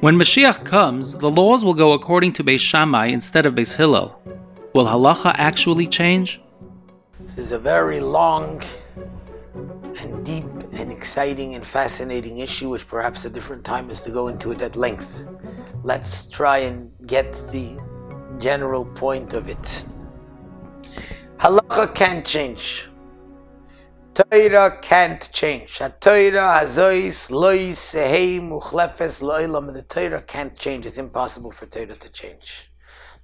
When Moshiach comes, the laws will go according to Beis Shamai instead of Beis Hillel. Will halacha actually change? This is a very long and deep and exciting and fascinating issue, which perhaps a different time is to go into it at length. Let's try and get the general point of it. Halacha can't change. Torah can't change. HaTorah hazois lois hei muchlefes lo'ilam. The Torah can't change. It's impossible for Torah to change.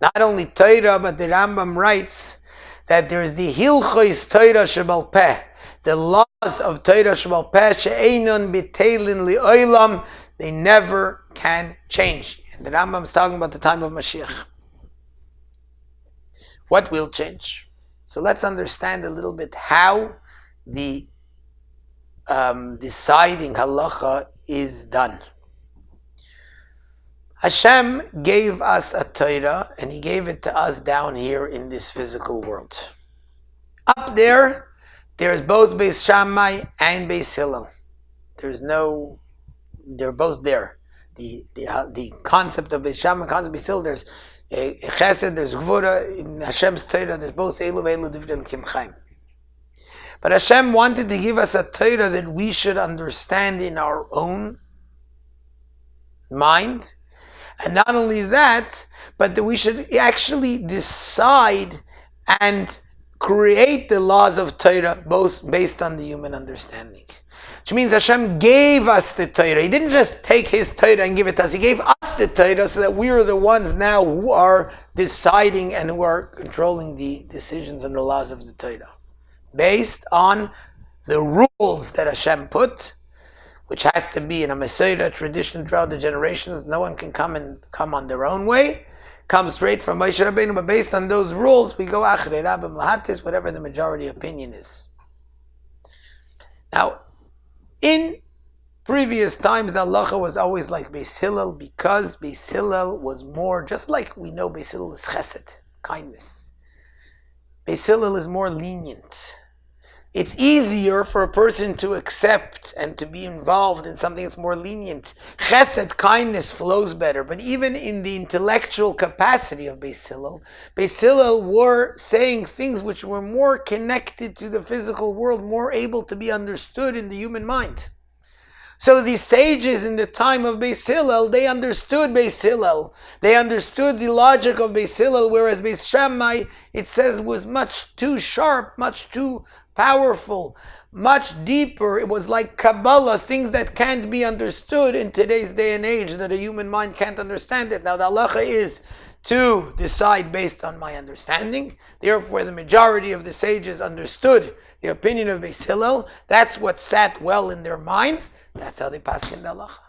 Not only Torah, but the Rambam writes that there is the hilchos Torah shebal peh, the laws of Torah shebal peh she'einon b'teilin li'olam. They never can change. And the Rambam is talking about the time of Moshiach. What will change? So let's understand a little bit how the deciding halacha is done. Hashem gave us a Torah, and He gave it to us down here in this physical world. Up there's both Beis Shamai and Beis Hillel. They're both there. The concept of Beis Shamai, concept of Beis Hillel, there's Chesed, there's Gvura. In Hashem's Torah, there's both Elu Elu Divrei Elokim Chaim. But Hashem wanted to give us a Torah that we should understand in our own mind. And not only that, but that we should actually decide and create the laws of Torah, both based on the human understanding. Which means Hashem gave us the Torah. He didn't just take His Torah and give it to us. He gave us the Torah so that we are the ones now who are deciding and who are controlling the decisions and the laws of the Torah, based on the rules that Hashem put, which has to be in a Messiah tradition throughout the generations. No one can come on their own way. Come straight from Moshe Rabbeinu, but based on those rules, we go achrei rabbim lahatis, whatever the majority opinion is. Now, in previous times, the halacha was always like Beis Hillel, because Beis Hillel was more, just like we know Beis Hillel is chesed, kindness. Beis Hillel is more lenient. It's easier for a person to accept and to be involved in something that's more lenient. Chesed, kindness, flows better. But even in the intellectual capacity of Beis Hillel were saying things which were more connected to the physical world, more able to be understood in the human mind. So the sages in the time of Beis Hillel, they understood Beis Hillel. They understood the logic of Beis Hillel, whereas Beis Shammai, it says, was much too sharp, much too powerful, much deeper. It was like Kabbalah, things that can't be understood in today's day and age, that a human mind can't understand it. Now the halacha is to decide based on my understanding. Therefore, the majority of the sages understood the opinion of Beis Hillel. That's what sat well in their minds. That's how they paskin the halacha.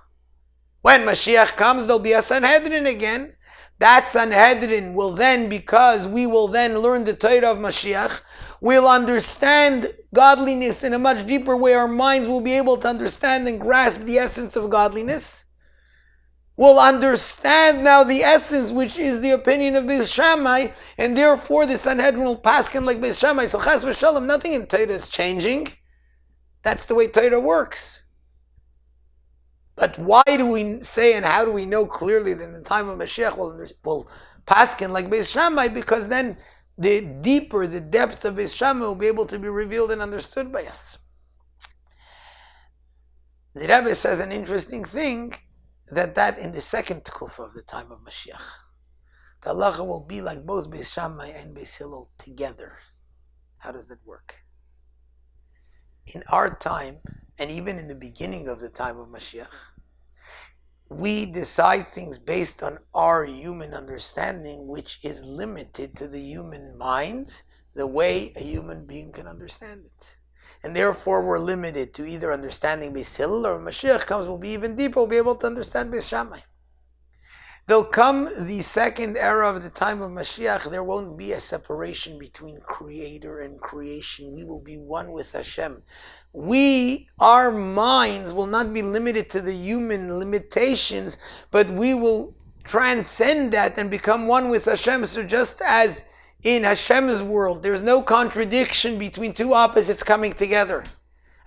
When Mashiach comes, there'll be a Sanhedrin again. That Sanhedrin will then, because we will then learn the Torah of Mashiach, we'll understand godliness in a much deeper way. Our minds will be able to understand and grasp the essence of godliness. We'll understand now the essence, which is the opinion of Beis Shammai, and therefore the Sanhedrin will paskin like Beis Shammai. So chas v'shalom, nothing in Torah is changing. That's the way Torah works. But why do we say and how do we know clearly that in the time of Mashiach we'll paskin like Beis Shammai? Because then the deeper, the depth of Beis Shammai will be able to be revealed and understood by us. The Rabbi says an interesting thing, that in the second tkufa of the time of Mashiach, the halacha will be like both Beis Shammai and Beis Hillel together. How does that work? In our time, and even in the beginning of the time of Mashiach, we decide things based on our human understanding, which is limited to the human mind, the way a human being can understand it. And therefore we're limited to either understanding Beis Hillel, or when Mashiach comes, we'll be even deeper, we'll be able to understand Beis Shammai. There'll come the second era of the time of Mashiach, there won't be a separation between creator and creation. We will be one with Hashem. Our minds will not be limited to the human limitations, but we will transcend that and become one with Hashem. So just as in Hashem's world, there's no contradiction between two opposites coming together.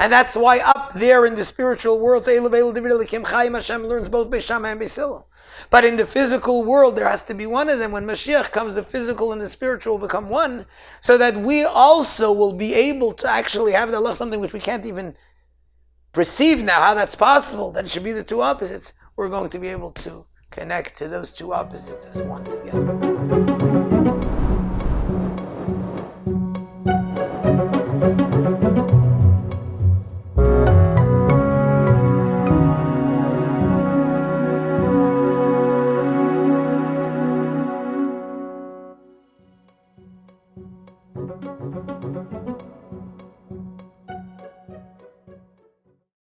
And that's why up there in the spiritual world, Hashem learns both Beis Shamai and Beis Hillel. But in the physical world, there has to be one of them. When Moshiach comes, the physical and the spiritual become one, so that we also will be able to actually have the Allah, something which we can't even perceive now, how that's possible, that it should be the two opposites. We're going to be able to connect to those two opposites as one together.